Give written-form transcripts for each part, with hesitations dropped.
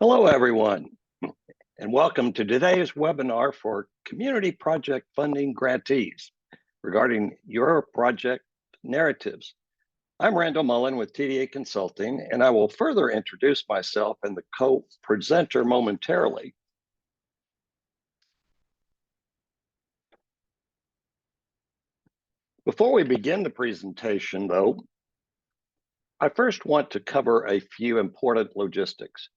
Hello, everyone, and welcome to today's webinar for Community Project Funding Grantees regarding your project narratives. I'm Randall Mullen with TDA Consulting, and I will further introduce myself and the co-presenter momentarily. Before we begin the presentation, though, I first want to cover a few important logistics.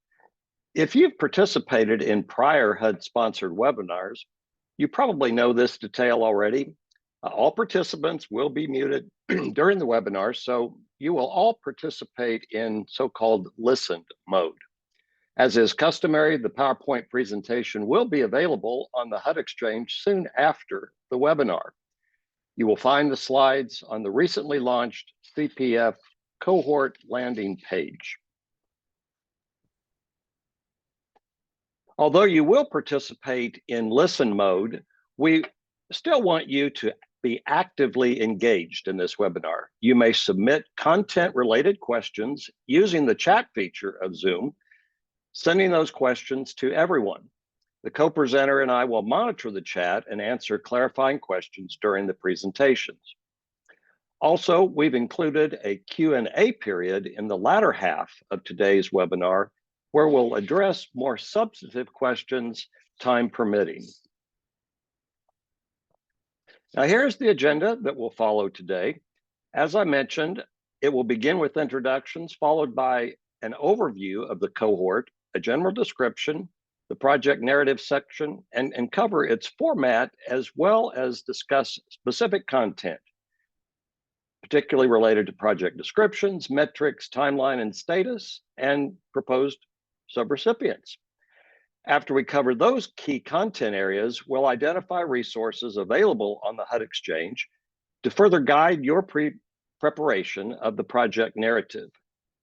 If you've participated in prior HUD-sponsored webinars, you probably know this detail already. All participants will be muted during the webinar, so you will all participate in so-called listened mode. As is customary, the PowerPoint presentation will be available on the HUD Exchange soon after the webinar. You will find the slides on the recently launched CPF Cohort landing page. Although you will participate in listen mode, we still want you to be actively engaged in this webinar. You may submit content-related questions using the chat feature of Zoom, sending those questions to everyone. The co-presenter and I will monitor the chat and answer clarifying questions during the presentations. Also, we've included a Q&A period in the latter half of today's webinar where we'll address more substantive questions, time permitting. Now, here's the agenda that we'll follow today. As I mentioned, it will begin with introductions, followed by an overview of the cohort, a general description, the project narrative section, and cover its format, as well as discuss specific content, particularly related to project descriptions, metrics, timeline, and status, and proposed subrecipients. After we cover those key content areas, we'll identify resources available on the HUD Exchange to further guide your preparation of the project narrative.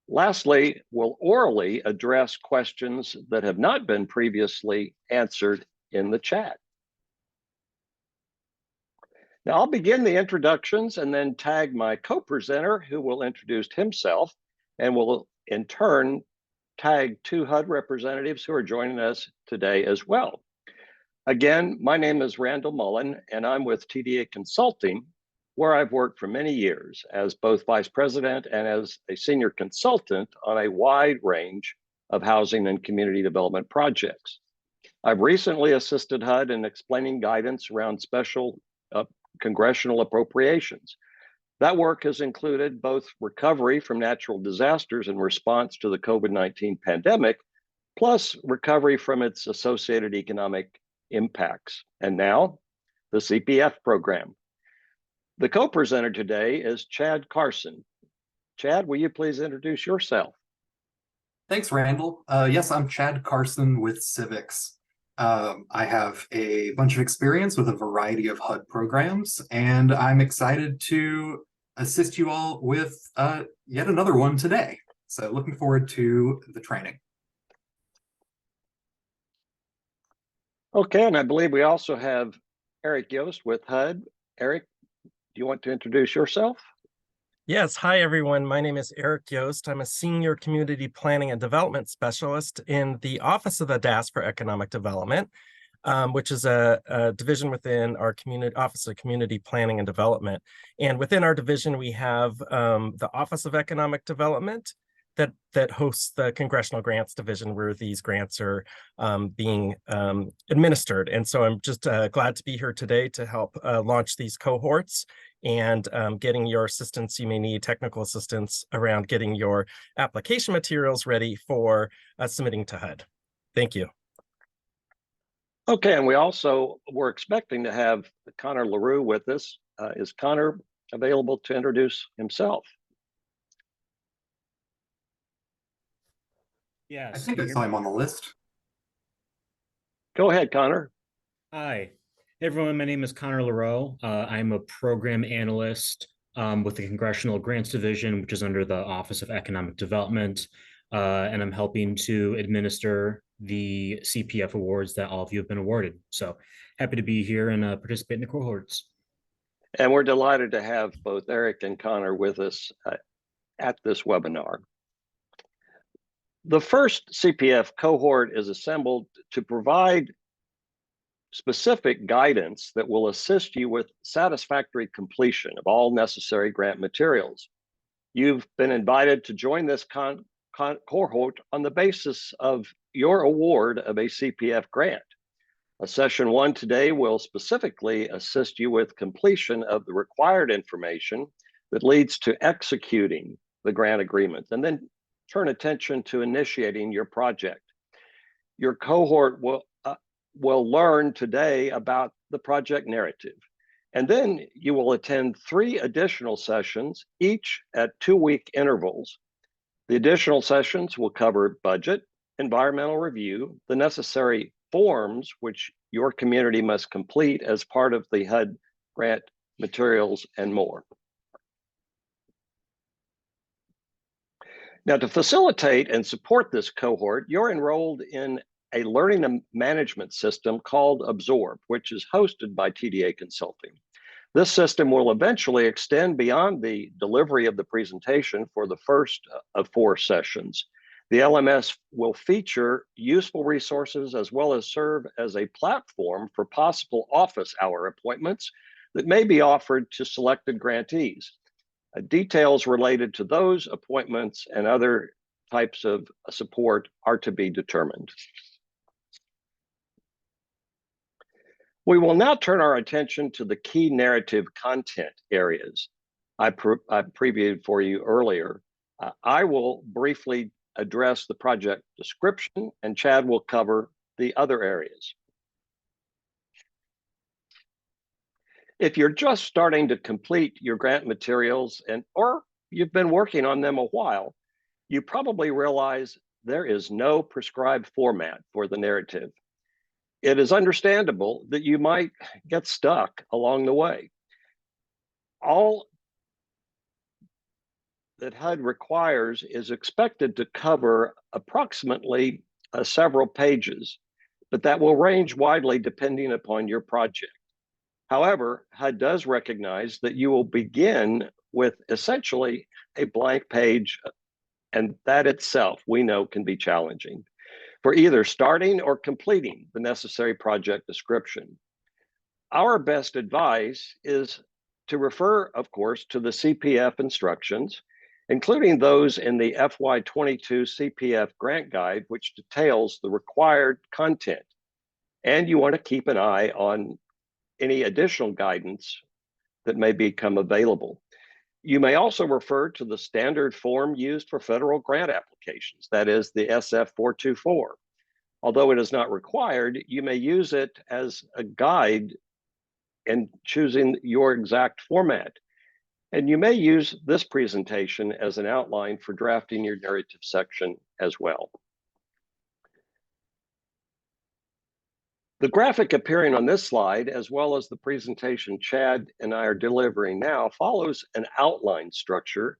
Lastly, we'll orally address questions that have not been previously answered in the chat. Now, I'll begin the introductions and then tag my co-presenter, who will introduce himself, and will in turn tag two HUD representatives who are joining us today as well. Again, my name is Randall Mullen, and I'm with TDA Consulting, where I've worked for many years as both vice president and as a senior consultant on a wide range of housing and community development projects. I've recently assisted HUD in explaining guidance around special congressional appropriations. That work has included both recovery from natural disasters in response to the COVID-19 pandemic, plus recovery from its associated economic impacts. And now, the CPF program. The co-presenter today is Chad Carson. Chad, will you please introduce yourself? Thanks, Randall. Yes, I'm Chad Carson with Civics. I have a bunch of experience with a variety of HUD programs, and I'm excited to assist you all with yet another one today. So looking forward to the training. Okay, and I believe we also have Eric Yost with HUD. Eric, do you want to introduce yourself? Yes, hi everyone. My name is Eric Yost. I'm a senior community planning and development specialist in the Office of the DAS for Economic Development, which is a division within our Office of Community Planning and Development. And within our division, we have the Office of Economic Development that hosts the Congressional Grants Division, where these grants are being administered. And so I'm just glad to be here today to help launch these cohorts and getting your assistance. You may need technical assistance around getting your application materials ready for submitting to HUD. Thank you. Okay, and we also were expecting to have Connor LaRue with us. Is Connor available to introduce himself? Yes. I think I saw him on the list. Go ahead, Connor. Hi, everyone. My name is Connor LaRue. I'm a program analyst with the Congressional Grants Division, which is under the Office of Economic Development, and I'm helping to administer the CPF awards that all of you have been awarded. So happy to be here and participate in the cohorts. And we're delighted to have both Eric and Connor with us at this webinar. The first CPF cohort is assembled to provide specific guidance that will assist you with satisfactory completion of all necessary grant materials. You've been invited to join this cohort on the basis of your award of a CPF grant. A session 1 today will specifically assist you with completion of the required information that leads to executing the grant agreement, and then turn attention to initiating your project. Your cohort will learn today about the project narrative, and then you will attend 3 additional sessions, each at 2-week intervals. The additional sessions will cover budget, environmental review, the necessary forms which your community must complete as part of the HUD grant materials, and more. Now, to facilitate and support this cohort, you're enrolled in a learning management system called Absorb, which is hosted by TDA Consulting. This system will eventually extend beyond the delivery of the presentation for the first of 4 sessions. The LMS will feature useful resources as well as serve as a platform for possible office hour appointments that may be offered to selected grantees. Details related to those appointments and other types of support are to be determined. We will now turn our attention to the key narrative content areas I previewed for you earlier. I will briefly address the project description, and Chad will cover the other areas. If you're just starting to complete your grant materials or you've been working on them a while, you probably realize there is no prescribed format for the narrative. It is understandable that you might get stuck along the way. All that HUD requires is expected to cover approximately several pages, but that will range widely depending upon your project. However, HUD does recognize that you will begin with essentially a blank page, and that itself we know can be challenging for either starting or completing the necessary project description. Our best advice is to refer, of course, to the CPF instructions, including those in the FY22 CPF grant guide, which details the required content. And you want to keep an eye on any additional guidance that may become available. You may also refer to the standard form used for federal grant applications, that is the SF424. Although it is not required, you may use it as a guide in choosing your exact format. And you may use this presentation as an outline for drafting your narrative section as well. The graphic appearing on this slide, as well as the presentation Chad and I are delivering now, follows an outline structure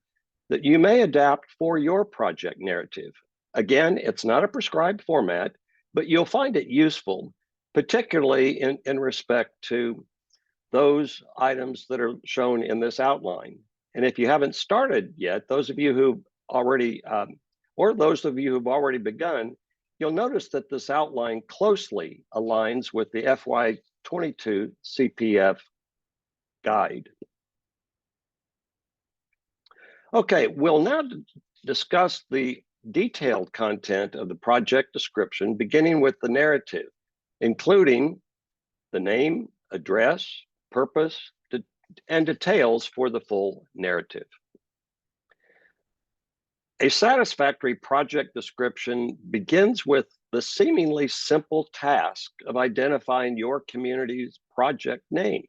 that you may adapt for your project narrative. Again, it's not a prescribed format, but you'll find it useful, particularly in respect to those items that are shown in this outline. And if you haven't started yet, those of you who already, or those of you who've already begun, you'll notice that this outline closely aligns with the FY22 CPF guide. Okay, we'll now discuss the detailed content of the project description, beginning with the narrative, including the name, address, purpose, and details for the full narrative. A satisfactory project description begins with the seemingly simple task of identifying your community's project name.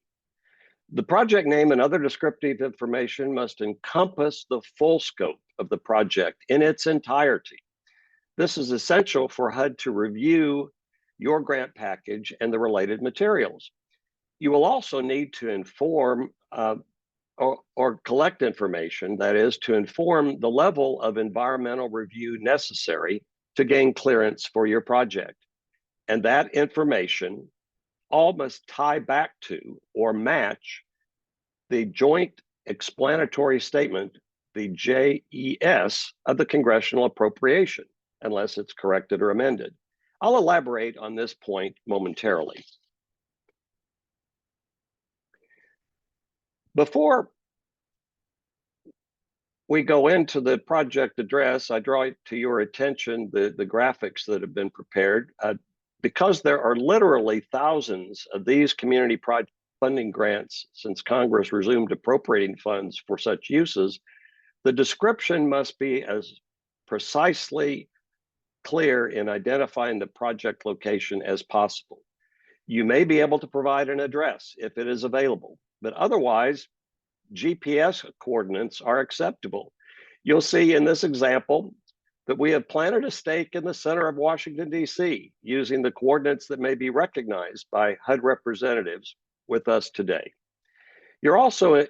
The project name and other descriptive information must encompass the full scope of the project in its entirety. This is essential for HUD to review your grant package and the related materials. You will also need to inform or collect information, that is, to inform the level of environmental review necessary to gain clearance for your project. And that information all must tie back to or match the Joint Explanatory Statement, the JES, of the Congressional Appropriation. unless it's corrected or amended. I'll elaborate on this point momentarily. Before we go into the project address, I draw to your attention the graphics that have been prepared. Because there are literally thousands of these community project funding grants since Congress resumed appropriating funds for such uses, the description must be as precisely clear in identifying the project location as possible. You may be able to provide an address if it is available, but otherwise, GPS coordinates are acceptable. You'll see in this example that we have planted a stake in the center of Washington, D.C., using the coordinates that may be recognized by HUD representatives with us today. You're also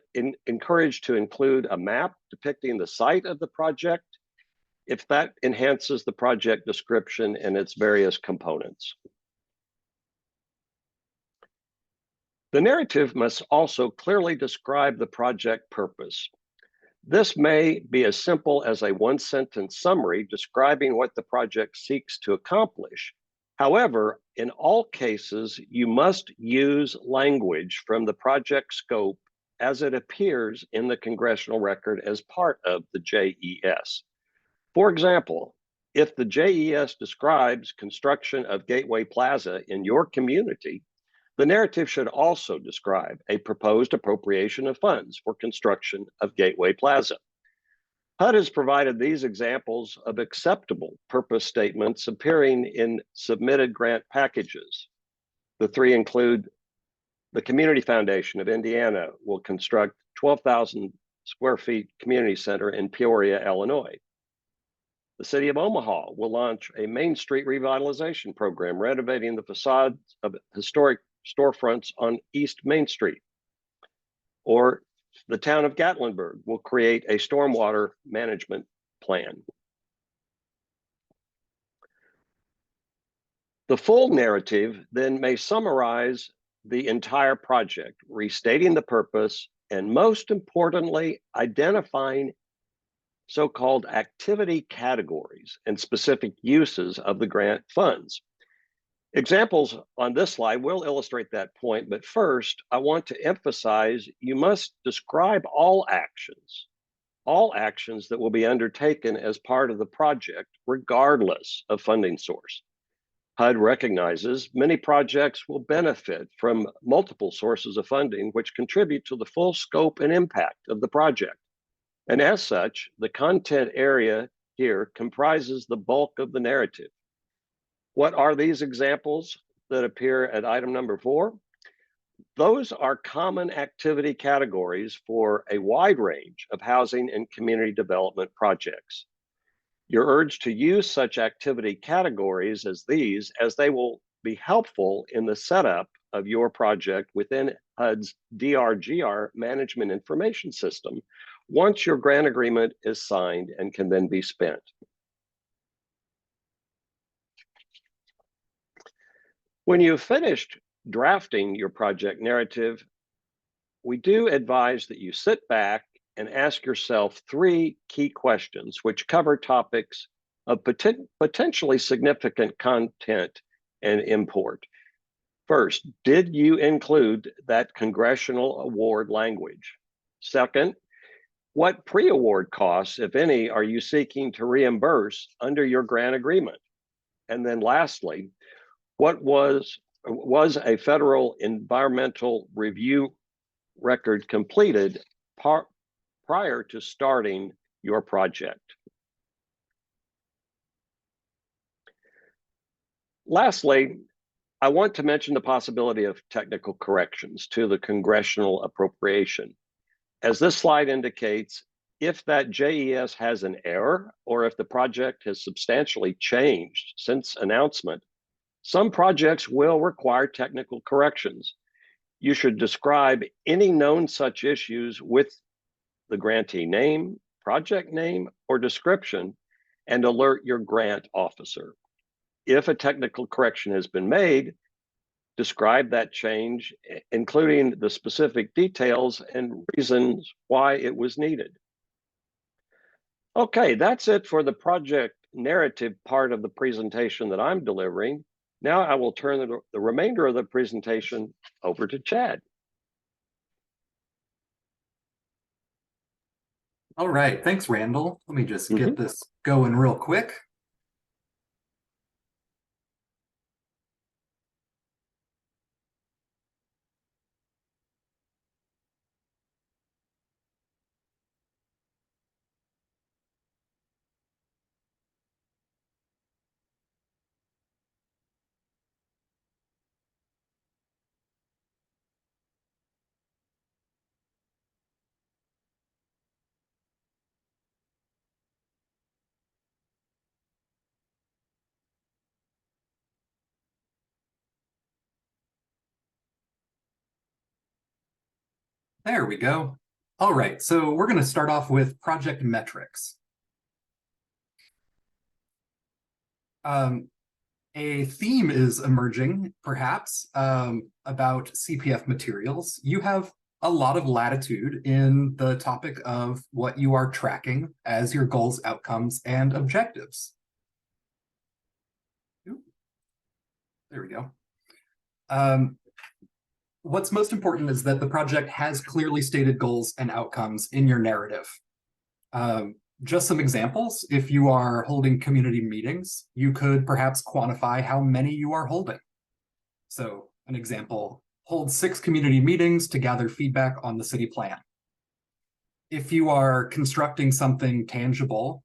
encouraged to include a map depicting the site of the project if that enhances the project description and its various components. The narrative must also clearly describe the project purpose. This may be as simple as a one-sentence summary describing what the project seeks to accomplish. However, in all cases, you must use language from the project scope as it appears in the congressional record as part of the JES. For example, if the JES describes construction of Gateway Plaza in your community, the narrative should also describe a proposed appropriation of funds for construction of Gateway Plaza. HUD has provided these examples of acceptable purpose statements appearing in submitted grant packages. The three include: the Community Foundation of Indiana will construct 12,000 square feet community center in Peoria, Illinois. The City of Omaha will launch a Main Street revitalization program, renovating the facades of historic storefronts on East Main Street. Or the town of Gatlinburg will create a stormwater management plan. The full narrative then may summarize the entire project, restating the purpose and, most importantly, identifying so-called activity categories and specific uses of the grant funds. Examples on this slide will illustrate that point, but first, I want to emphasize you must describe all actions that will be undertaken as part of the project, regardless of funding source. HUD recognizes many projects will benefit from multiple sources of funding, which contribute to the full scope and impact of the project. And as such, the content area here comprises the bulk of the narrative. What are these examples that appear at item number 4? Those are common activity categories for a wide range of housing and community development projects. You're urged to use such activity categories as these, as they will be helpful in the setup of your project within HUD's DRGR management information system once your grant agreement is signed and can then be spent. When you've finished drafting your project narrative, we do advise that you sit back and ask yourself 3 key questions, which cover topics of potentially significant content and import. First, did you include that congressional award language? Second, what pre-award costs, if any, are you seeking to reimburse under your grant agreement? And then lastly, what was a federal environmental review record completed prior to starting your project? Lastly, I want to mention the possibility of technical corrections to the congressional appropriation. As this slide indicates, if that JES has an error or if the project has substantially changed since announcement, some projects will require technical corrections. You should describe any known such issues with the grantee name, project name, or description, and alert your grant officer. If a technical correction has been made, describe that change, including the specific details and reasons why it was needed. Okay, that's it for the project narrative part of the presentation that I'm delivering. Now I will turn the remainder of the presentation over to Chad. All right, thanks, Randall. Let me just get this going real quick. There we go. All right, so we're going to start off with project metrics. A theme is emerging, perhaps, about CPF materials. You have a lot of latitude in the topic of what you are tracking as your goals, outcomes, and objectives. There we go. What's most important is that the project has clearly stated goals and outcomes in your narrative. Just some examples. If you are holding community meetings, you could perhaps quantify how many you are holding. So an example, hold 6 community meetings to gather feedback on the city plan. If you are constructing something tangible,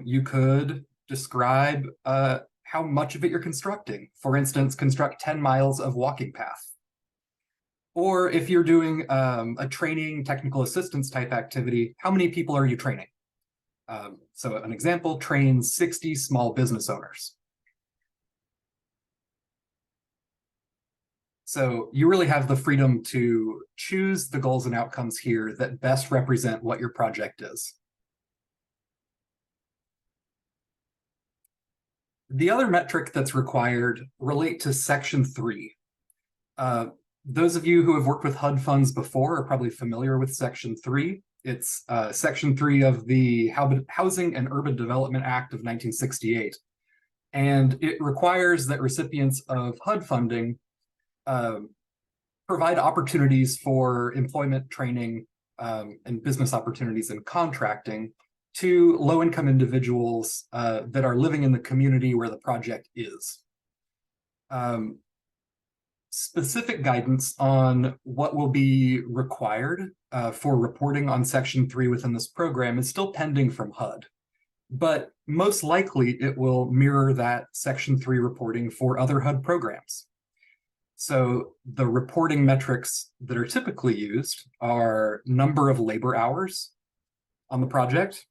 you could describe how much of it you're constructing. For instance, construct 10 miles of walking path. Or if you're doing a training, technical assistance type activity, how many people are you training? So an example, train 60 small business owners. So you really have the freedom to choose the goals and outcomes here that best represent what your project is. The other metric that's required relate to Section 3. Those of you who have worked with HUD funds before are probably familiar with Section 3. It's Section 3 of the Housing and Urban Development Act of 1968. And it requires that recipients of HUD funding provide opportunities for employment training and business opportunities and contracting to low-income individuals that are living in the community where the project is. Specific guidance on what will be required for reporting on Section 3 within this program is still pending from HUD, but most likely it will mirror that Section 3 reporting for other HUD programs. So the reporting metrics that are typically used are number of labor hours on the project,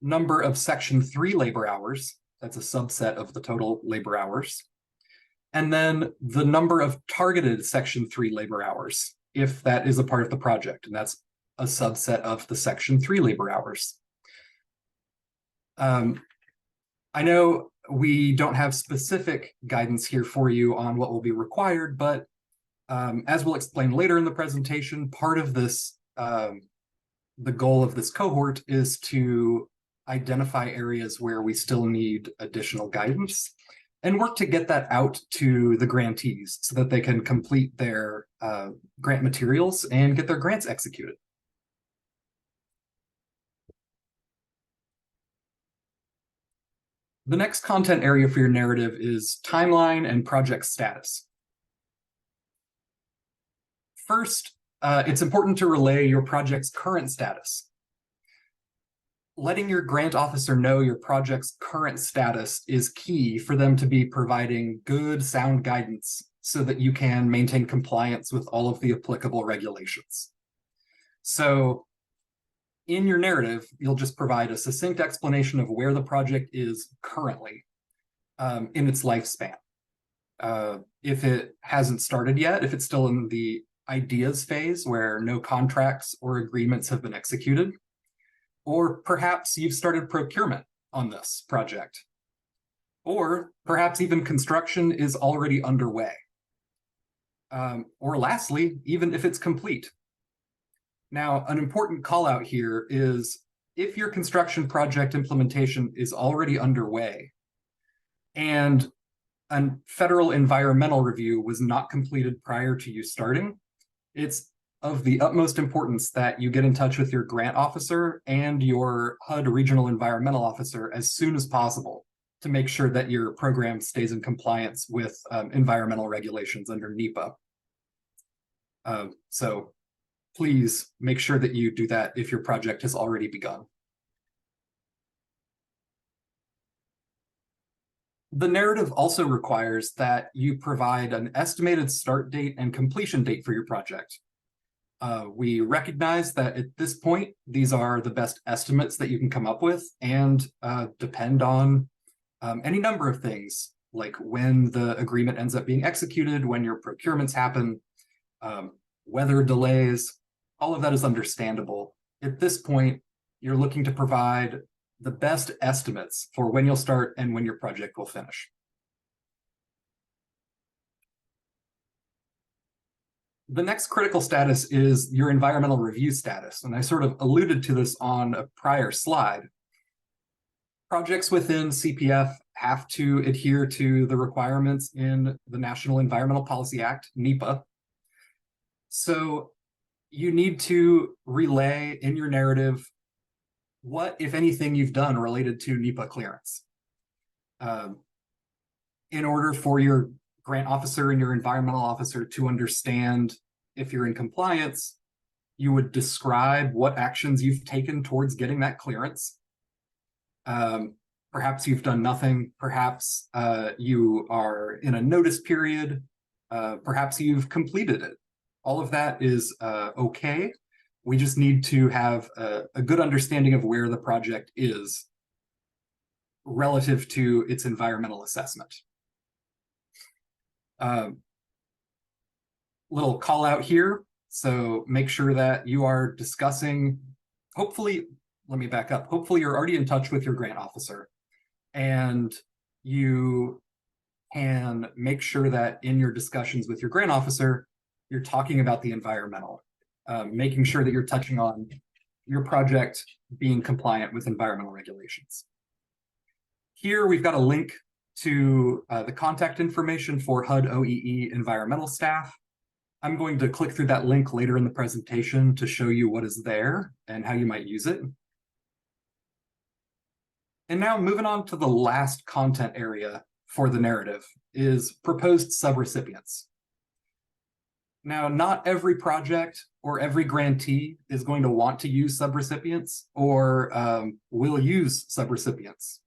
number of Section 3 labor hours, that's a subset of the total labor hours, and then the number of targeted Section 3 labor hours, if that is a part of the project, and that's a subset of the Section 3 labor hours. I know we don't have specific guidance here for you on what will be required, but as we'll explain later in the presentation, part of this, the goal of this cohort is to identify areas where we still need additional guidance and work to get that out to the grantees so that they can complete their grant materials and get their grants executed. The next content area for your narrative is timeline and project status. First, it's important to relay your project's current status. Letting your grant officer know your project's current status is key for them to be providing good, sound guidance so that you can maintain compliance with all of the applicable regulations. So in your narrative, you'll just provide a succinct explanation of where the project is currently in its lifespan. If it hasn't started yet, if it's still in the ideas phase where no contracts or agreements have been executed, or perhaps you've started procurement on this project, or perhaps even construction is already underway. Or lastly, even if it's complete. Now, an important call out here is if your construction project implementation is already underway and a federal environmental review was not completed prior to you starting, it's of the utmost importance that you get in touch with your grant officer and your HUD regional environmental officer as soon as possible to make sure that your program stays in compliance with environmental regulations under NEPA. So please make sure that you do that if your project has already begun. The narrative also requires that you provide an estimated start date and completion date for your project. We recognize that at this point, these are the best estimates that you can come up with and depend on any number of things, like when the agreement ends up being executed, when your procurements happen, weather delays, all of that is understandable. At this point, you're looking to provide the best estimates for when you'll start and when your project will finish. The next critical status is your environmental review status, and I sort of alluded to this on a prior slide. Projects within CPF have to adhere to the requirements in the National Environmental Policy Act, NEPA. So you need to relay in your narrative what, if anything, you've done related to NEPA clearance. In order for your grant officer and your environmental officer to understand if you're in compliance, you would describe what actions you've taken towards getting that clearance. Perhaps you've done nothing. Perhaps you are in a notice period. Perhaps you've completed it. All of that is okay. We just need to have a good understanding of where the project is relative to its environmental assessment. Little call out here. So make sure that you are discussing, hopefully, let me back up. Hopefully you're already in touch with your grant officer and you can make sure that in your discussions with your grant officer, you're talking about the environmental, making sure that you're touching on your project being compliant with environmental regulations. Here we've got a link to the contact information for HUD OEE environmental staff. I'm going to click through that link later in the presentation to show you what is there and how you might use it. And now moving on to the last content area for the narrative is proposed subrecipients. Now, not every project or every grantee is going to want to use subrecipients or will use subrecipients.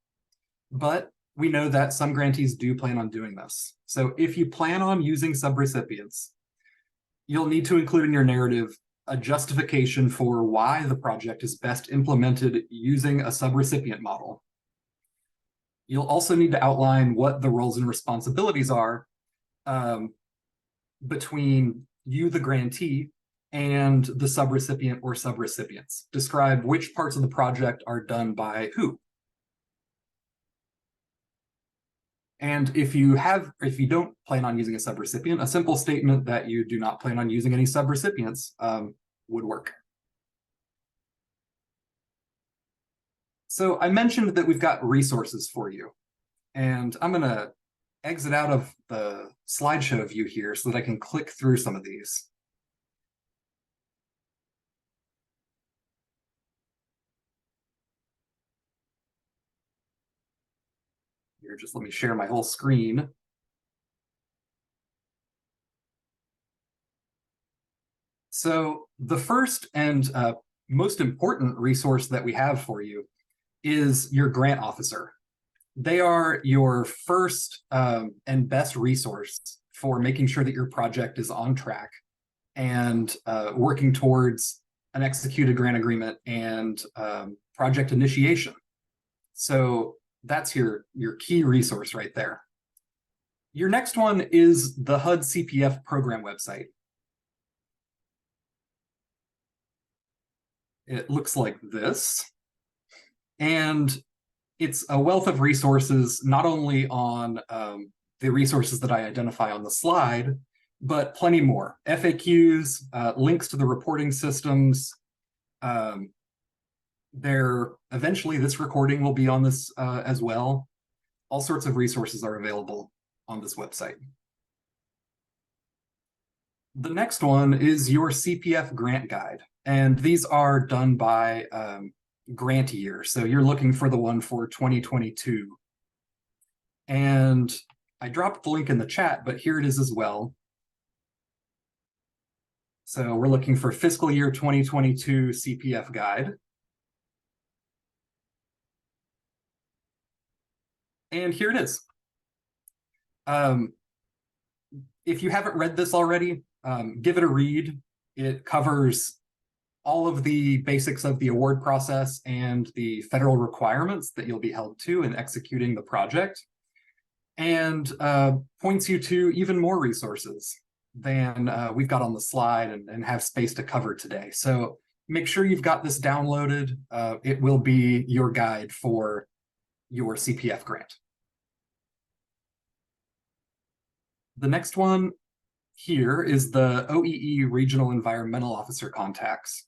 But we know that some grantees do plan on doing this. So if you plan on using subrecipients, you'll need to include in your narrative a justification for why the project is best implemented using a subrecipient model. You'll also need to outline what the roles and responsibilities are between you, the grantee, and the subrecipient or subrecipients. Describe which parts of the project are done by who. And if you don't plan on using a subrecipient, a simple statement that you do not plan on using any subrecipients would work. So I mentioned that we've got resources for you, and I'm going to exit out of the slideshow view here so that I can click through some of these. Here, just let me share my whole screen. So the first and most important resource that we have for you is your grant officer. They are your first and best resource for making sure that your project is on track and working towards an executed grant agreement and project initiation. So that's your key resource right there. Your next one is the HUD CPF program website. It looks like this. And it's a wealth of resources, not only on the resources that I identify on the slide, but plenty more. FAQs, links to the reporting systems, Eventually this recording will be on this as well. All sorts of resources are available on this website. The next one is your CPF grant guide, and these are done by grant year. So you're looking for the one for 2022. And I dropped the link in the chat, but here it is as well. So we're looking for fiscal year 2022 CPF guide. And here it is. If you haven't read this already, give it a read. It covers all of the basics of the award process and the federal requirements that you'll be held to in executing the project, and points you to even more resources than we've got on the slide and have space to cover today. So make sure you've got this downloaded. It will be your guide for your CPF grant. The next one here is the OEE Regional Environmental Officer Contacts.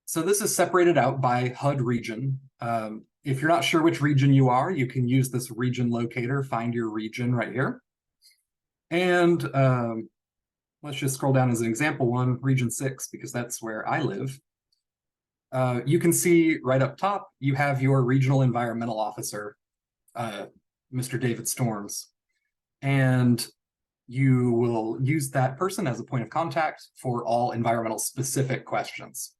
So this is separated out by HUD region. If you're not sure which region you are, you can use this region locator, find your region right here. And let's just scroll down as an example one, region 6, because that's where I live. You can see right up top, you have your regional environmental officer, Mr. David Storms, and you will use that person as a point of contact for all environmental specific questions.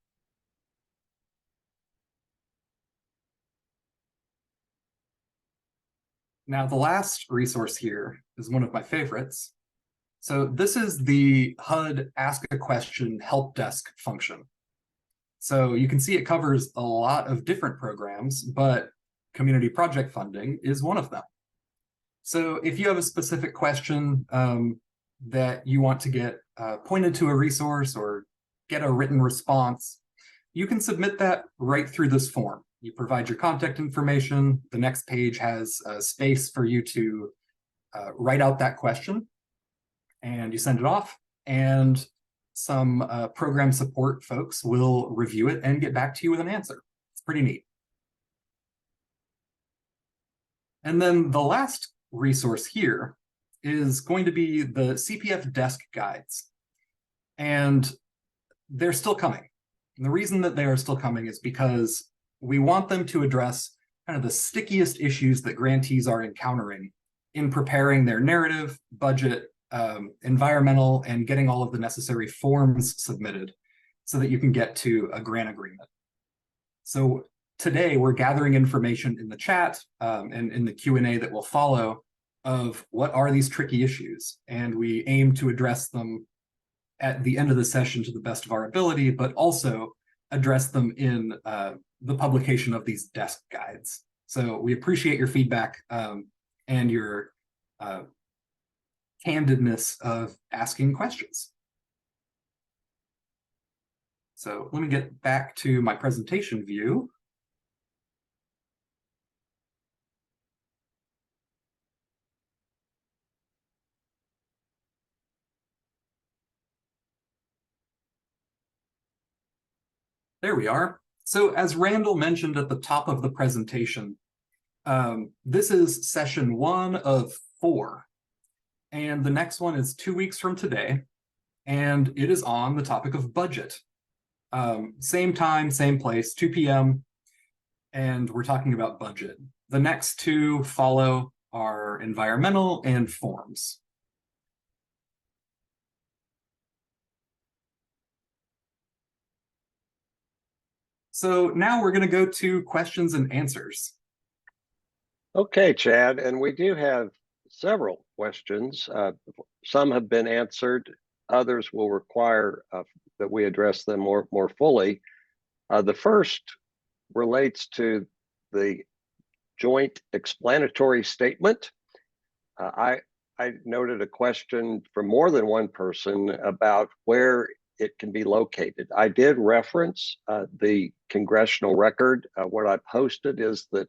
Now, the last resource here is one of my favorites. So this is the HUD Ask a Question help desk function. So you can see it covers a lot of different programs, but community project funding is one of them. So if you have a specific question that you want to get pointed to a resource or get a written response, you can submit that right through this form. You provide your contact information. The next page has a space for you to write out that question, and you send it off, and some program support folks will review it and get back to you with an answer. It's pretty neat. And then the last resource here is going to be the CPF desk guides. And they're still coming. And the reason that they are still coming is because we want them to address kind of the stickiest issues that grantees are encountering in preparing their narrative, budget, environmental, and getting all of the necessary forms submitted so that you can get to a grant agreement. So today we're gathering information in the chat and in the Q&A that will follow of what are these tricky issues, and we aim to address them at the end of the session to the best of our ability, but also address them in the publication of these desk guides. So we appreciate your feedback and your candidness of asking questions. So let me get back to my presentation view. There we are. So as Randall mentioned at the top of the presentation, this is session 1 of 4. And the next one is 2 weeks from today. And it is on the topic of budget. Same time, same place, 2 p.m. And we're talking about budget. The next 2 follow are environmental and forms. So now we're going to go to questions and answers. Okay, Chad, and we do have several questions. Some have been answered. Others will require that we address them more fully. The first relates to the joint explanatory statement. I noted a question from more than one person about where it can be located. I did reference the congressional record. What I posted is that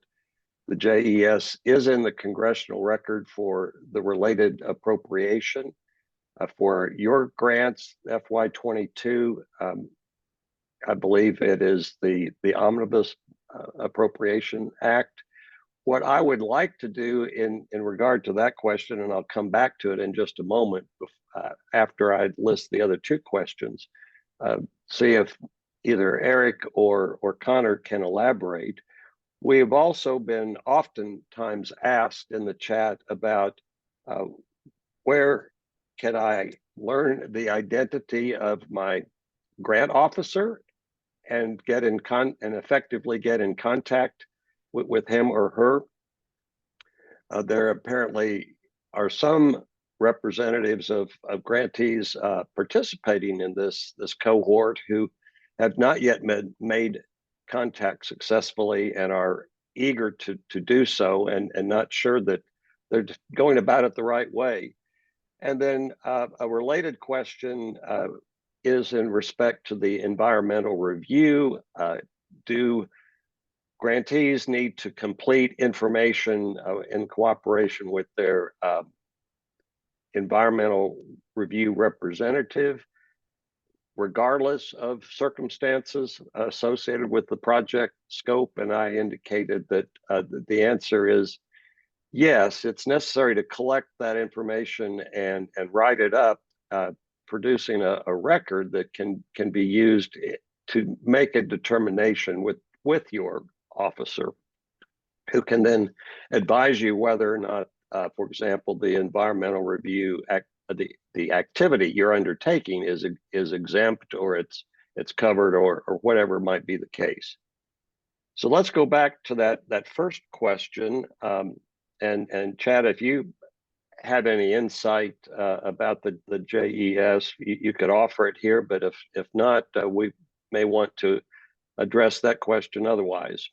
the JES is in the congressional record for the related appropriation. For your grants, FY22, I believe it is the Omnibus Appropriation Act. What I would like to do in regard to that question, and I'll come back to it in just a moment after I list the other two questions, see if either Eric or Connor can elaborate. We have also been oftentimes asked in the chat about where can I learn the identity of my grant officer and effectively get in contact with him or her. There apparently are some representatives of grantees participating in this cohort who have not yet made contact successfully and are eager to do so, and not sure that they're going about it the right way. And then a related question is in respect to the environmental review. Do grantees need to complete information in cooperation with their environmental review representative, regardless of circumstances associated with the project scope? And I indicated that the answer is yes, it's necessary to collect that information and write it up, producing a record that can be used to make a determination with your officer, who can then advise you whether or not, for example, the environmental review the activity you're undertaking is exempt, or it's covered, or whatever might be the case. So let's go back to that first question. And Chad, if you have any insight about the JES, you could offer it here, but if not, we may want to address that question otherwise.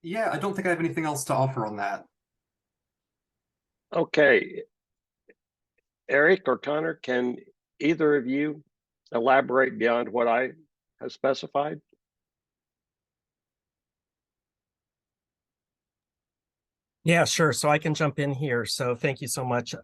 Yeah, I don't think I have anything else to offer on that. Okay. Eric or Connor, can either of you elaborate beyond what I have specified? Yeah, sure. So I can jump in here. So thank you so much,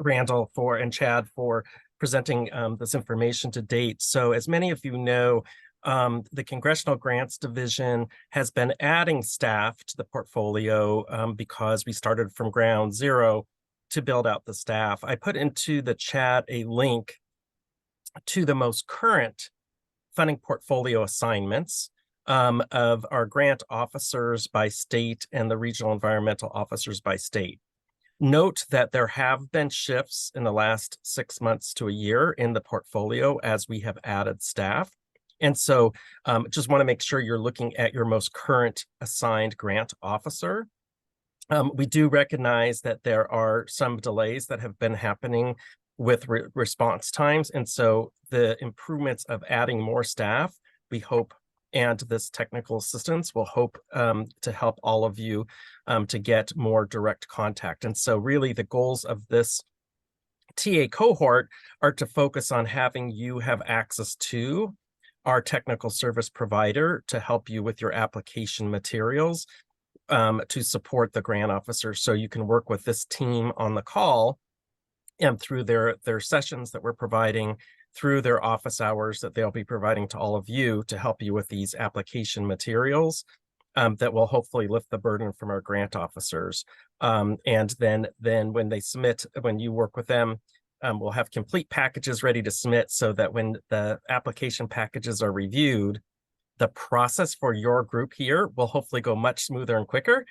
Randall and Chad for presenting this information to date. So as many of you know, the Congressional Grants Division has been adding staff to the portfolio because we started from ground zero to build out the staff. I put into the chat a link to the most current funding portfolio assignments of our grant officers by state and the regional environmental officers by state. Note that there have been shifts in the last 6 months to a year in the portfolio as we have added staff. And so just want to make sure you're looking at your most current assigned grant officer. We do recognize that there are some delays that have been happening with response times. And so the improvements of adding more staff, we hope, and this technical assistance will hope to help all of you to get more direct contact. And so really the goals of this TA cohort are to focus on having you have access to our technical service provider to help you with your application materials to support the grant officer. So you can work with this team on the call and through their sessions that we're providing, through their office hours that they'll be providing to all of you to help you with these application materials that will hopefully lift the burden from our grant officers. And then when they submit, when you work with them, we'll have complete packages ready to submit so that when the application packages are reviewed, the process for your group here will hopefully go much smoother and quicker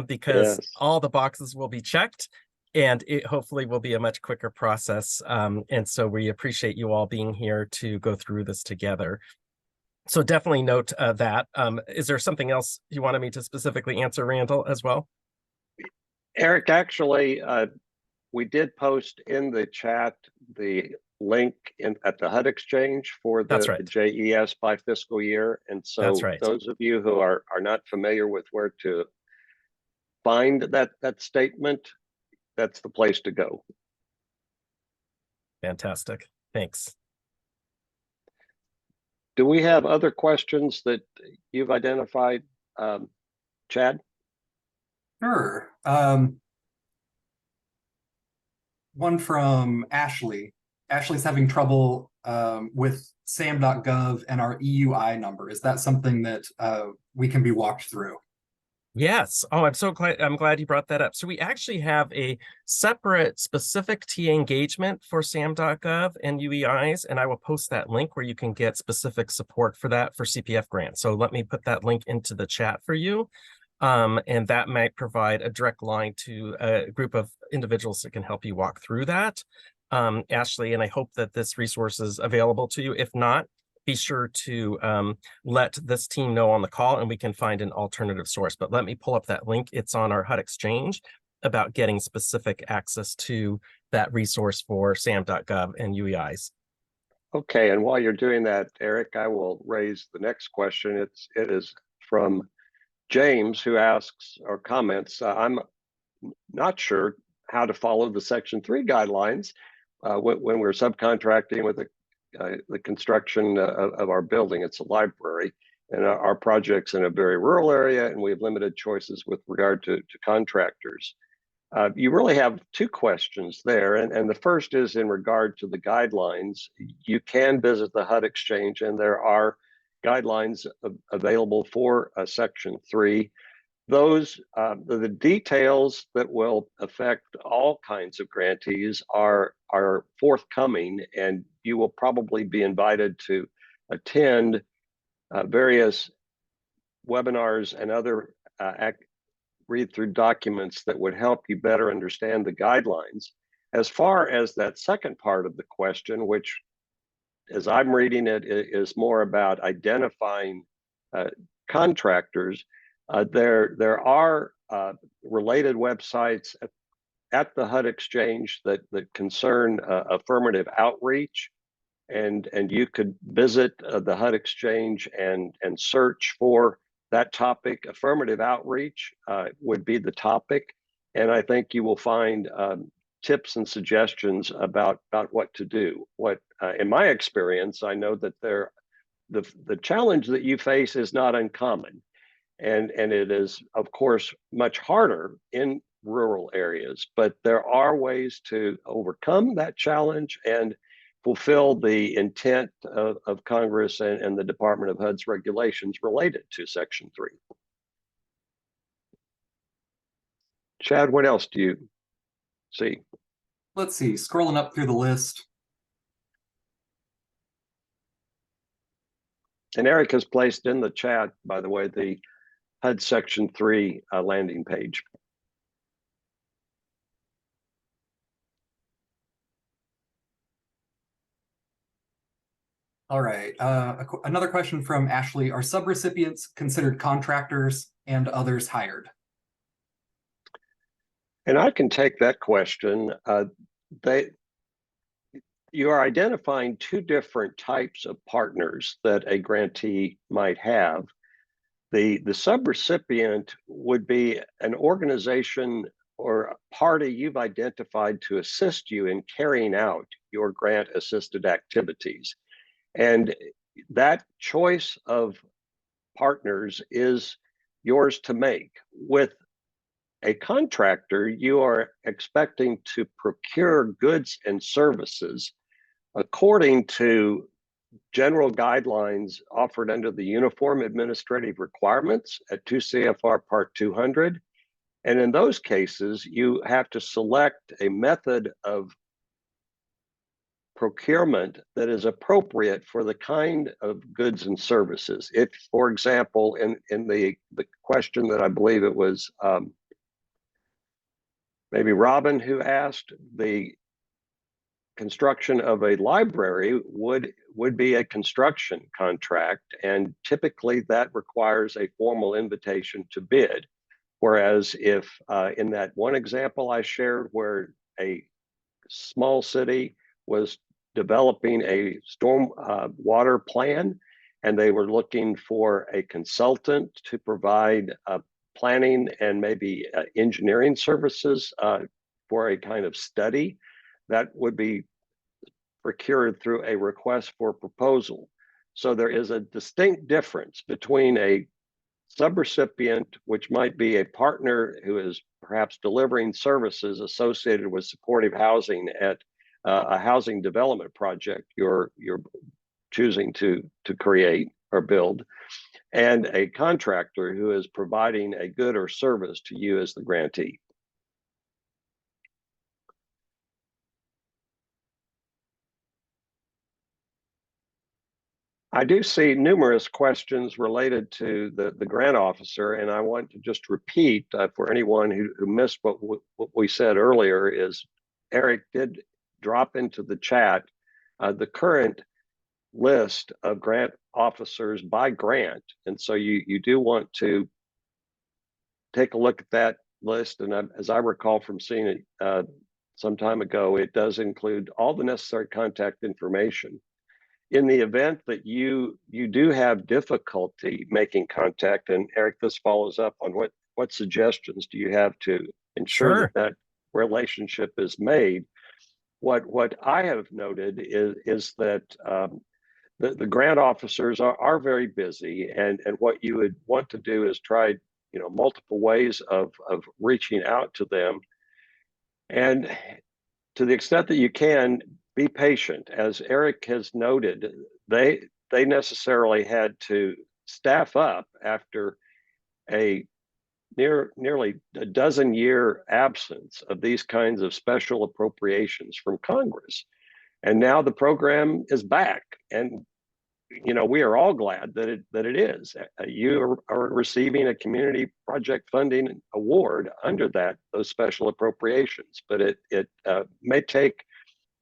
because all the boxes will be checked, and it hopefully will be a much quicker process. And so we appreciate you all being here to go through this together. So definitely note that. Is there something else you wanted me to specifically answer, Randall, as well? Eric, actually, we did post in the chat the link at the HUD Exchange for the JES by fiscal year. And so those of you who are not familiar with where to find that statement, that's the place to go. Fantastic. Thanks. Do we have other questions that you've identified, Chad? Sure. one from Ashley. Ashley's having trouble with SAM.gov and our EUI number. Is that something that we can be walked through? Yes. Oh, I'm glad you brought that up. So we actually have a separate specific TA engagement for SAM.gov and UEIs, and I will post that link where you can get specific support for that for CPF grants. So let me put that link into the chat for you. And that might provide a direct line to a group of individuals that can help you walk through that. Ashley, and I hope that this resource is available to you. If not, be sure to let this team know on the call and we can find an alternative source. But let me pull up that link. It's on our HUD Exchange about getting specific access to that resource for SAM.gov and UEIs. Okay, and while you're doing that, Eric, I will raise the next question. It is from James, who asks or comments, I'm not sure how to follow the Section 3 guidelines when we're subcontracting with the construction of our building. It's a library, and our project's in a very rural area, and we have limited choices with regard to contractors. You really have two questions there, and the first is in regard to the guidelines. You can visit the HUD Exchange, and there are guidelines available for Section 3. Those the details that will affect all kinds of grantees are forthcoming, and you will probably be invited to attend various webinars and other read through documents that would help you better understand the guidelines. As far as that second part of the question, which as I'm reading it is more about identifying contractors, there are related websites at the HUD Exchange that concern affirmative outreach, and you could visit the HUD Exchange and search for that topic. Affirmative outreach would be the topic, and I think you will find tips and suggestions about what to do. What in my experience, I know that the challenge that you face is not uncommon. And it is, of course, much harder in rural areas, but there are ways to overcome that challenge and fulfill the intent of Congress and the Department of HUD's regulations related to Section 3. Chad, what else do you see? Let's see, scrolling up through the list. And Eric has placed in the chat, by the way, the HUD Section 3 landing page. All right, another question from Ashley. Are subrecipients considered contractors and others hired? And I can take that question. You are identifying two different types of partners that a grantee might have. The subrecipient would be an organization or a party you've identified to assist you in carrying out your grant assisted activities. And that choice of partners is yours to make. With a contractor, you are expecting to procure goods and services according to general guidelines offered under the Uniform Administrative Requirements at 2 CFR Part 200. And in those cases, you have to select a method of procurement that is appropriate for the kind of goods and services. If, for example, in the question that I believe it was maybe Robin who asked, the construction of a library would be a construction contract, and typically that requires a formal invitation to bid. Whereas if in that one example I shared where a small city was developing a storm water plan and they were looking for a consultant to provide planning and maybe engineering services for a kind of study, that would be procured through a request for proposal. So there is a distinct difference between a subrecipient, which might be a partner who is perhaps delivering services associated with supportive housing at a housing development project you're choosing to create or build, and a contractor who is providing a good or service to you as the grantee. I do see numerous questions related to the grant officer, and I want to just repeat for anyone who missed what we said earlier is Eric did drop into the chat the current list of grant officers by grant. And so you do want to take a look at that list. And as I recall from seeing it some time ago, it does include all the necessary contact information. In the event that you do have difficulty making contact, and Eric, this follows up on what suggestions do you have to ensure Sure. that relationship is made? What I have noted is that the grant officers are very busy, and what you would want to do is try multiple ways of reaching out to them, and to the extent that you can, be patient. As Eric has noted, they necessarily had to staff up after a nearly a dozen-year absence of these kinds of special appropriations from Congress. And now the program is back, and we are all glad that it is. You are receiving a community project funding award under those special appropriations, but it may take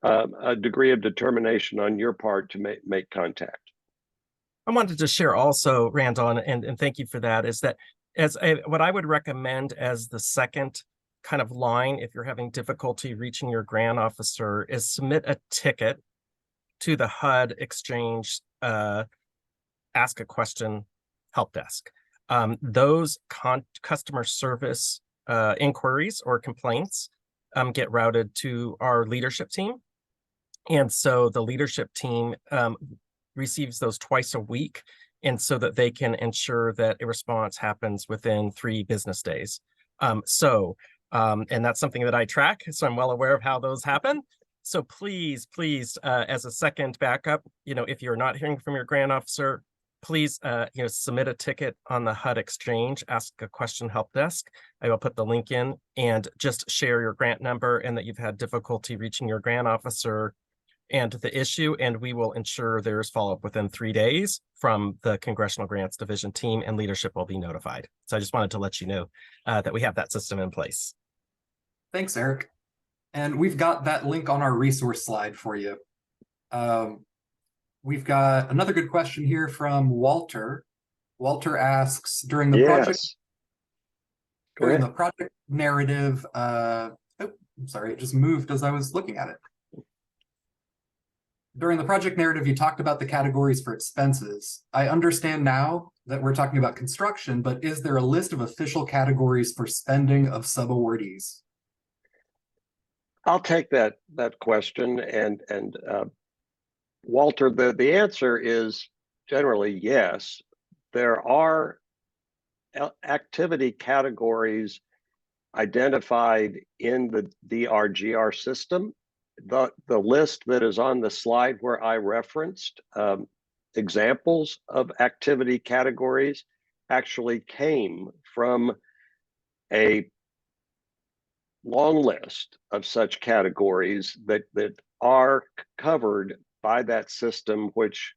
a degree of determination on your part to make contact. I wanted to share also, Randall, and thank you for that, is that what I would recommend as the second kind of line, if you're having difficulty reaching your grant officer, is submit a ticket to the HUD Exchange Ask a Question help desk. Those customer service inquiries or complaints get routed to our leadership team. And so the leadership team receives those twice a week, and so that they can ensure that a response happens within 3 business days. And that's something that I track, so I'm well aware of how those happen. So please, as a second backup, if you're not hearing from your grant officer, please, submit a ticket on the HUD Exchange Ask a Question help desk. I will put the link in, and just share your grant number and that you've had difficulty reaching your grant officer and the issue, and we will ensure there's follow-up within 3 days from the Congressional Grants Division team, and leadership will be notified. So I just wanted to let you know that we have that system in place. Thanks, Eric. And we've got that link on our resource slide for you. We've got another good question here from Walter. Walter asks, during the project narrative, I'm sorry, it just moved as I was looking at it. During the project narrative, you talked about the categories for expenses. I understand now that we're talking about construction, but is there a list of official categories for spending of subawardees? I'll take that question, and Walter, the answer is generally yes. There are activity categories identified in the DRGR system. The list that is on the slide where I referenced examples of activity categories actually came from a long list of such categories that are covered by that system, which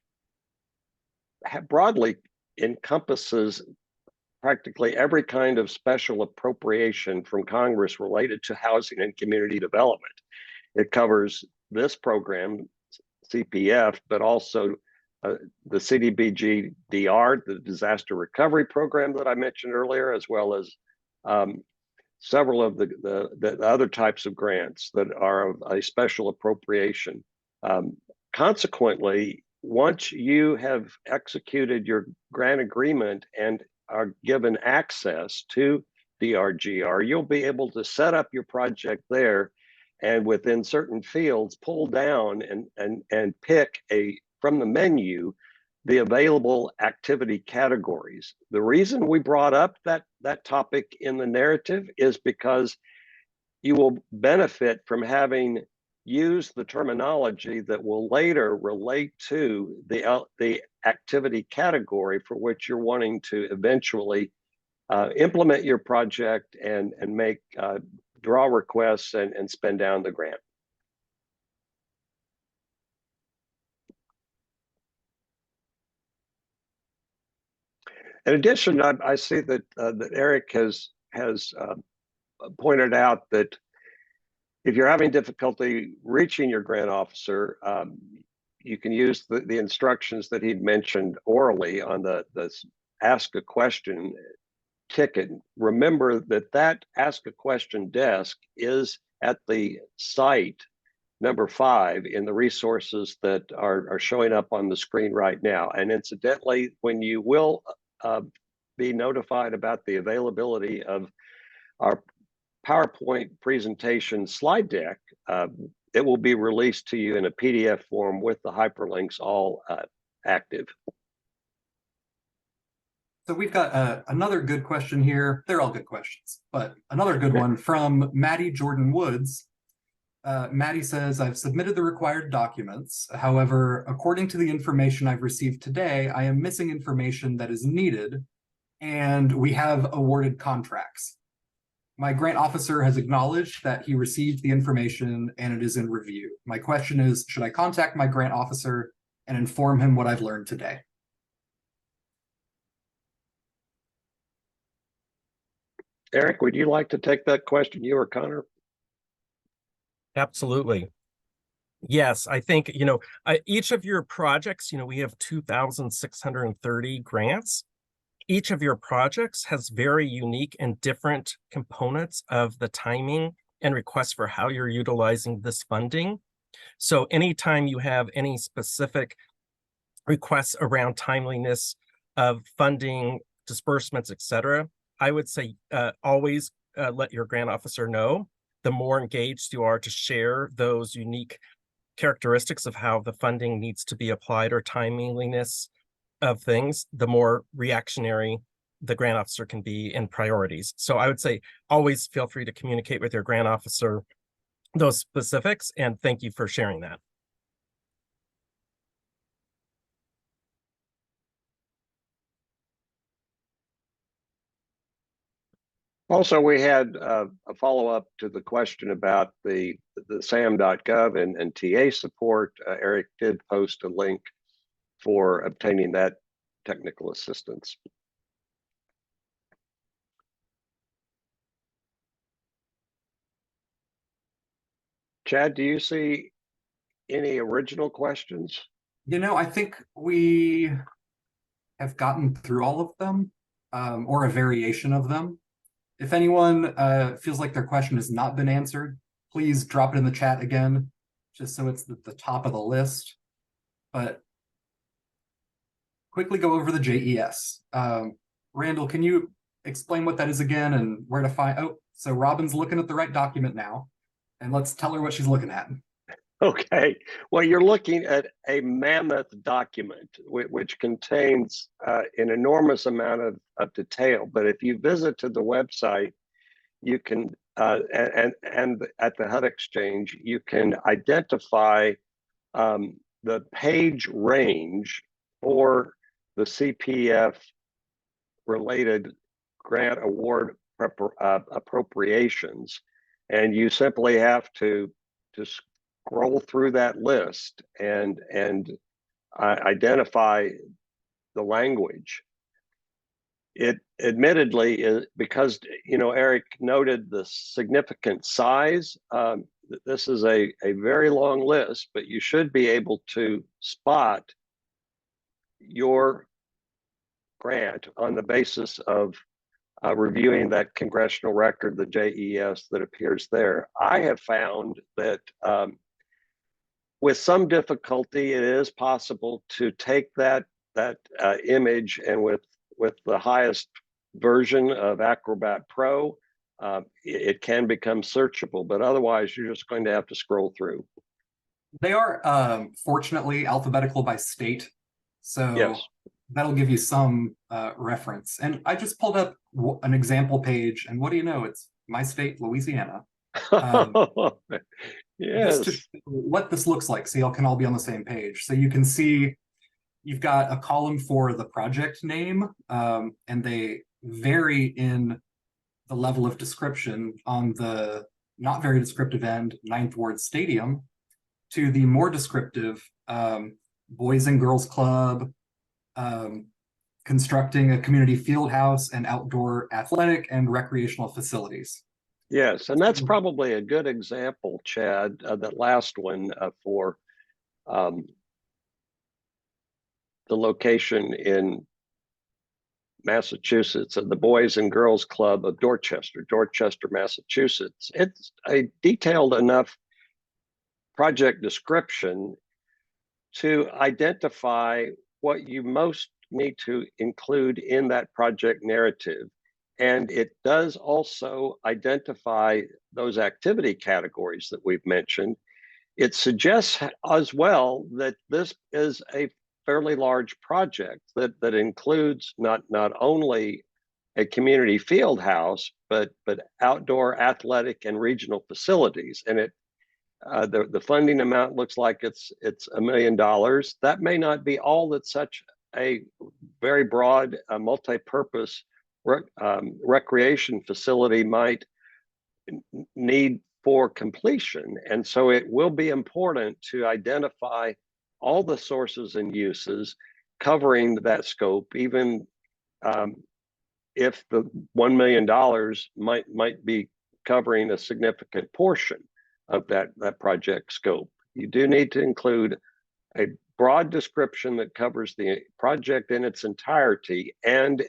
broadly encompasses practically every kind of special appropriation from Congress related to housing and community development. It covers this program, CPF, but also the CDBG-DR, the disaster recovery program that I mentioned earlier, as well as several of the other types of grants that are of a special appropriation. Consequently, once you have executed your grant agreement and are given access to DRGR, you'll be able to set up your project there, and within certain fields, pull down and pick from the menu the available activity categories. The reason we brought up that topic in the narrative is because you will benefit from having used the terminology that will later relate to the activity category for which you're wanting to eventually implement your project and make draw requests and spend down the grant. In addition, I see that that Eric has pointed out that if you're having difficulty reaching your grant officer, you can use the instructions that he'd mentioned orally on the ask a question ticket. Remember that ask a question desk is at the site number 5 in the resources that are showing up on the screen right now. And incidentally, when you will be notified about the availability of our PowerPoint presentation slide deck, it will be released to you in a PDF form with the hyperlinks all active. So we've got another good question here. They're all good questions, but another good one from Maddie Jordan Woods. Maddie says, I've submitted the required documents. However, according to the information I've received today, I am missing information that is needed, and we have awarded contracts. My grant officer has acknowledged that he received the information and it is in review. My question is, should I contact my grant officer and inform him what I've learned today? Eric, would you like to take that question, you or Connor? Absolutely. Yes, I think, each of your projects, we have 2,630 grants. Each of your projects has very unique and different components of the timing and requests for how you're utilizing this funding. So anytime you have any specific requests around timeliness of funding, disbursements, etc., I would say always let your grant officer know. The more engaged you are to share those unique characteristics of how the funding needs to be applied or timeliness of things, the more reactionary the grant officer can be in priorities. So I would say always feel free to communicate with your grant officer those specifics, and thank you for sharing that. Also, we had a follow-up to the question about the SAM.gov and TA support. Eric did post a link for obtaining that technical assistance. Chad, do you see any original questions? I think we have gotten through all of them, or a variation of them. If anyone feels like their question has not been answered, please drop it in the chat again, just so it's at the top of the list. But quickly go over the JES. Randall, can you explain what that is again and where to find? Oh, so Robin's looking at the right document now, and let's tell her what she's looking at. Okay, well, you're looking at a mammoth document which contains an enormous amount of detail. But if you visit to the website, you can, and at the HUD Exchange, you can identify the page range for the CPF related grant award appropriations. And you simply have to scroll through that list and identify the language. It admittedly is, because Eric noted the significant size. This is a very long list, but you should be able to spot your grant on the basis of reviewing that congressional record, the JES that appears there. I have found that with some difficulty, it is possible to take that image, and with the highest version of Acrobat Pro, it can become searchable, but otherwise you're just going to have to scroll through. They are fortunately alphabetical by state. So Yes. that'll give you some reference. And I just pulled up an example page, and what do you know? It's my state, Louisiana. Just to Yes. show what this looks like, so y'all can all be on the same page. So you can see you've got a column for the project name, and they vary in the level of description on the not very descriptive end, Ninth Ward Stadium, to the more descriptive Boys and Girls Club, constructing a community field house and outdoor athletic and recreational facilities. Yes, and that's probably a good example, Chad, that last one for the location in Massachusetts, the Boys and Girls Club of Dorchester, Massachusetts. It's a detailed enough project description to identify what you most need to include in that project narrative. And it does also identify those activity categories that we've mentioned. It suggests as well that this is a fairly large project that includes not only a community field house, but outdoor athletic and regional facilities. And it the funding amount looks like it's $1 million. That may not be all that such a very broad multi-purpose recreation facility might need for completion. And so it will be important to identify all the sources and uses covering that scope, even if the $1 million might be covering a significant portion of that project scope. You do need to include a broad description that covers the project in its entirety and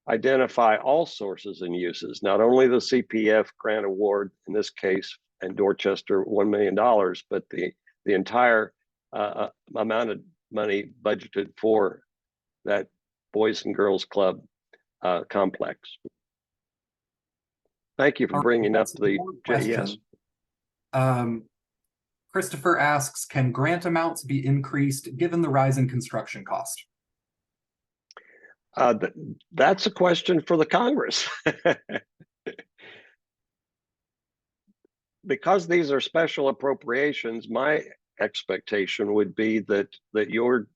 identify all sources and uses, not only the CPF grant award in this case and Dorchester $1 million, but the entire amount of money budgeted for that Boys and Girls Club complex. Thank you for bringing up the JES. Christopher asks, can grant amounts be increased given the rise in construction cost? That's a question for the Congress. Because these are special appropriations, my expectation would be that your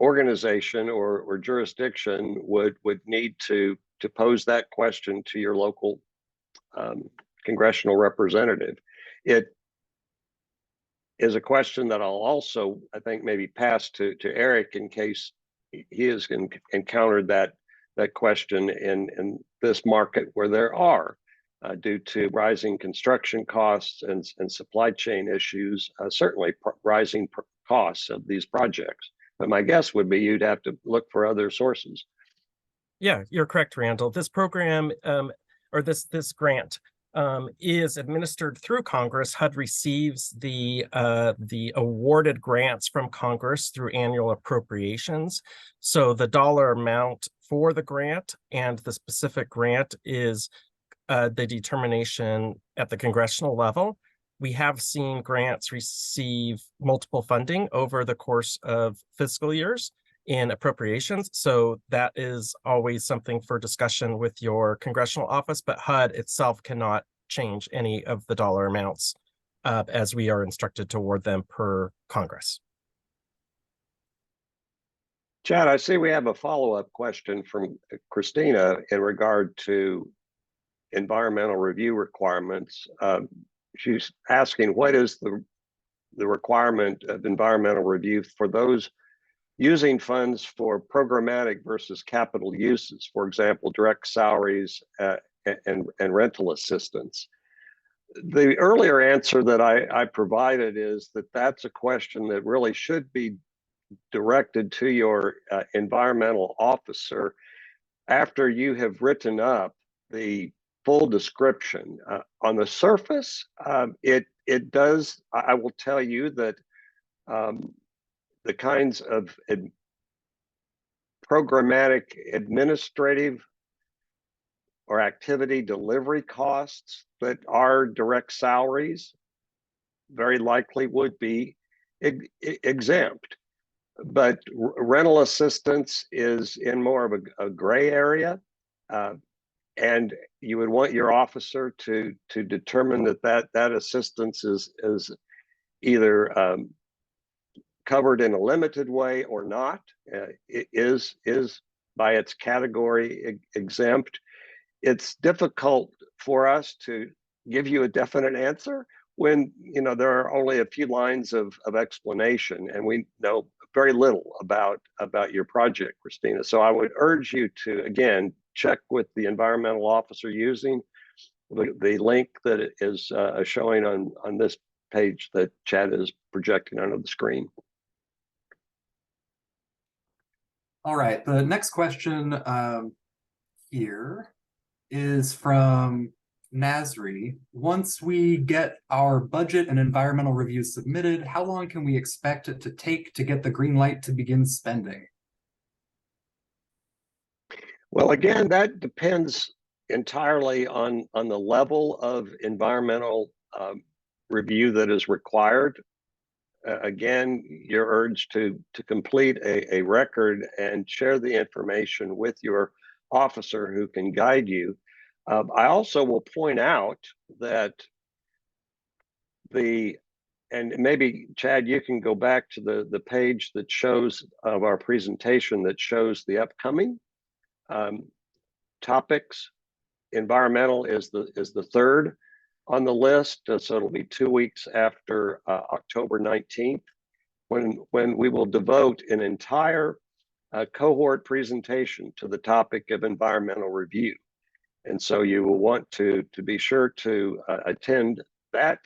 organization or jurisdiction would need to pose that question to your local congressional representative. It is a question that I'll also, I think, maybe pass to Eric in case he has encountered that question in this market where there are, due to rising construction costs and supply chain issues, certainly rising costs of these projects. But my guess would be you'd have to look for other sources. Yeah, you're correct, Randall. This program or this grant is administered through Congress. HUD receives the awarded grants from Congress through annual appropriations. So the dollar amount for the grant and the specific grant is the determination at the congressional level. We have seen grants receive multiple funding over the course of fiscal years in appropriations. So that is always something for discussion with your congressional office, but HUD itself cannot change any of the dollar amounts as we are instructed to award them per Congress. Chad, I see we have a follow-up question from Christina in regard to environmental review requirements. She's asking, what is the requirement of environmental review for those using funds for programmatic versus capital uses, for example, direct salaries and rental assistance? The earlier answer that I provided is that that's a question that really should be directed to your environmental officer after you have written up the full description. On the surface, it does, I will tell you that the kinds of programmatic administrative or activity delivery costs that are direct salaries very likely would be exempt. but rental assistance is in more of a gray area. And you would want your officer to determine that assistance is either covered in a limited way or not. It is by its category exempt. It's difficult for us to give you a definite answer when there are only a few lines of explanation, and we know very little about your project, Christina. So I would urge you to, again, check with the environmental officer using the link that is showing on this page that Chad is projecting onto the screen. All right, the next question here is from Nasri. Once we get our budget and environmental reviews submitted, how long can we expect it to take to get the green light to begin spending? Well, again, that depends entirely on the level of environmental review that is required. Again, you're urged to complete a record and share the information with your officer who can guide you. I also will point out that and maybe Chad, you can go back to the page that shows of our presentation that shows the upcoming topics. Environmental is the third on the list, so it'll be 2 weeks after October 19th, when we will devote an entire cohort presentation to the topic of environmental review. And so you will want to be sure to attend that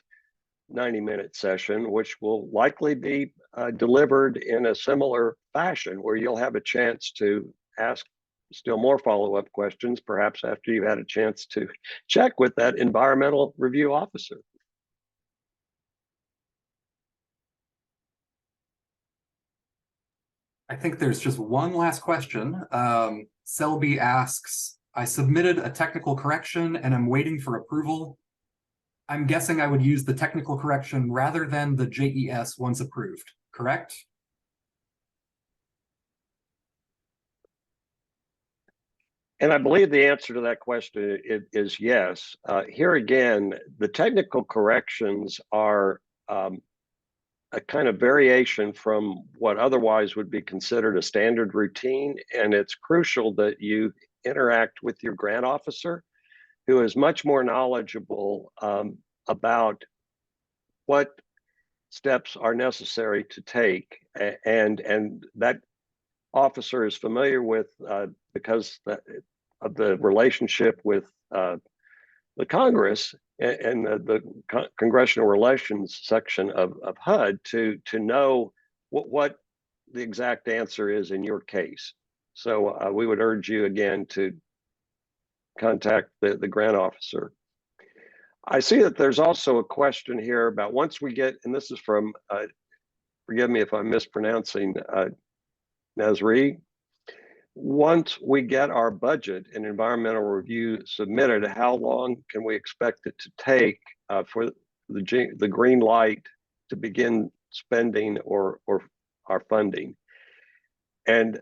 90-minute session, which will likely be delivered in a similar fashion, where you'll have a chance to ask still more follow-up questions, perhaps after you've had a chance to check with that environmental review officer. I think there's just one last question. Selby asks, I submitted a technical correction and I'm waiting for approval. I'm guessing I would use the technical correction rather than the JES once approved, correct? And I believe the answer to that question is yes. Here again, the technical corrections are a kind of variation from what otherwise would be considered a standard routine. And it's crucial that you interact with your grant officer, who is much more knowledgeable about what steps are necessary to take. And that officer is familiar with, because of the relationship with the Congress and the Congressional Relations section of HUD to know what the exact answer is in your case. So we would urge you again to contact the grant officer. I see that there's also a question here about once we get, and this is from, forgive me if I'm mispronouncing, Nasri. Once we get our budget and environmental review submitted, how long can we expect it to take for the green light to begin spending or our funding? And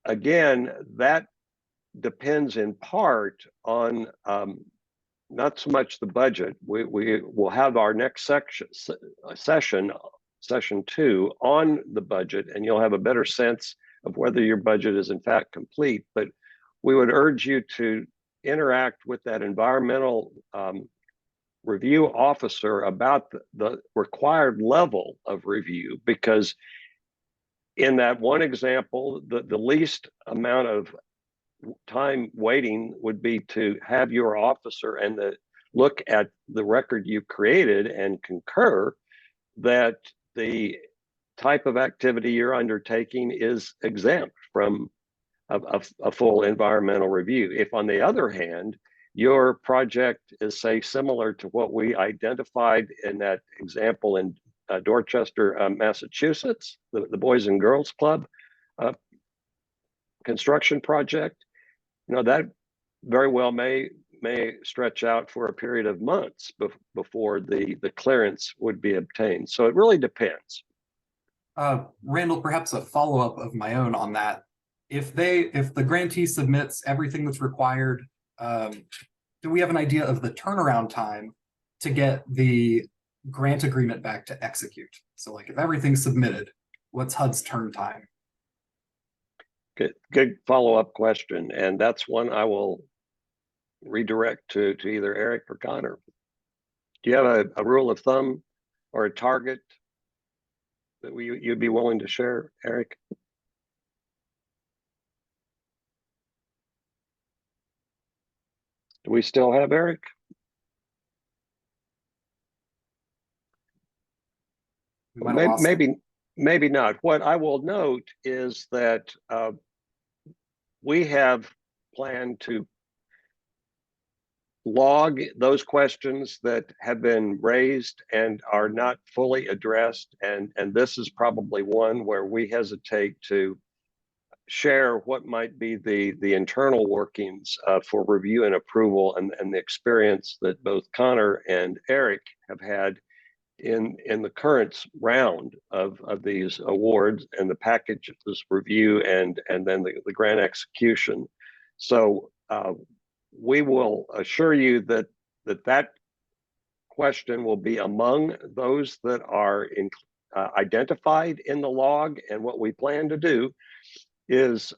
again, that depends in part on not so much the budget. We will have our next session 2 on the budget, and you'll have a better sense of whether your budget is in fact complete. But we would urge you to interact with that environmental review officer about the required level of review, because in that one example, the least amount of time waiting would be to have your officer and look at the record you created and concur that the type of activity you're undertaking is exempt from a full environmental review. If, on the other hand, your project is, say, similar to what we identified in that example in Dorchester, Massachusetts, the Boys and Girls Club construction project, that very well may stretch out for a period of months before the clearance would be obtained. So it really depends. Randall, perhaps a follow-up of my own on that. If the grantee submits everything that's required, do we have an idea of the turnaround time to get the grant agreement back to execute? So like if everything's submitted, what's HUD's turn time? Good follow-up question. And that's one I will redirect to either Eric or Connor. Do you have a rule of thumb or a target that you'd be willing to share, Eric? Do we still have Eric? Maybe not. What I will note is that we have planned to log those questions that have been raised and are not fully addressed, and this is probably one where we hesitate to share what might be the internal workings for review and approval, and the experience that both Connor and Eric have had in the current round of these awards and the packages review and then the grant execution. So we will assure you that question will be among those that are identified in the log, and what we plan to do is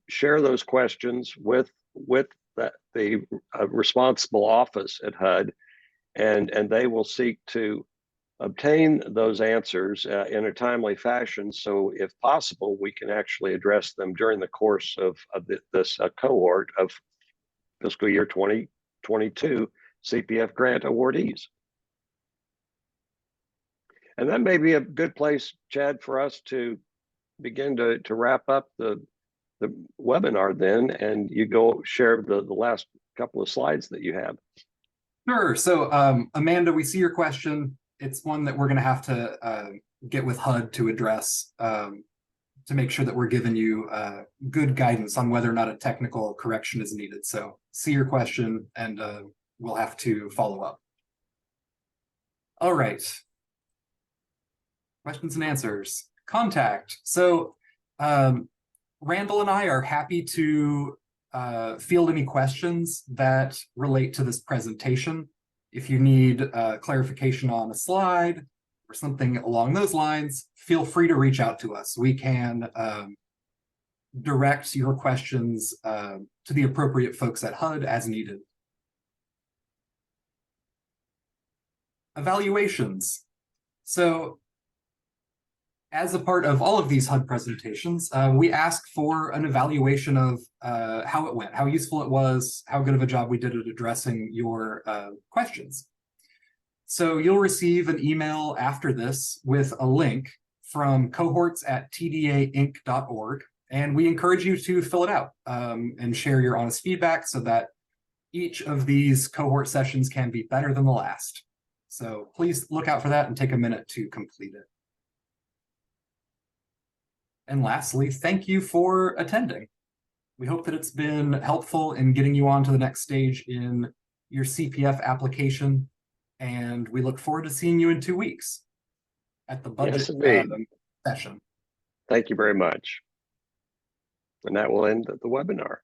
share those questions with the responsible office at HUD, and they will seek to obtain those answers in a timely fashion. So if possible, we can actually address them during the course of this cohort of fiscal year 2022 CPF grant awardees. And that may be a good place, Chad, for us to begin to wrap up the webinar then, and you go share the last couple of slides that you have. Sure. So Amanda, we see your question. It's one that we're going to have to get with HUD to address to make sure that we're giving you good guidance on whether or not a technical correction is needed. So see your question, and we'll have to follow up. All right. Questions and answers. Contact. So Randall and I are happy to field any questions that relate to this presentation. If you need clarification on a slide or something along those lines, feel free to reach out to us. We can direct your questions to the appropriate folks at HUD as needed. Evaluations. So as a part of all of these HUD presentations, we ask for an evaluation of how it went, how useful it was, how good of a job we did at addressing your questions. So you'll receive an email after this with a link from cohorts@tdainc.org, and we encourage you to fill it out and share your honest feedback so that each of these cohort sessions can be better than the last. So please look out for that and take a minute to complete it. And lastly, thank you for attending. We hope that it's been helpful in getting you on to the next stage in your CPF application, and we look forward to seeing you in 2 weeks at the budget session. Thank you very much. And that will end the webinar.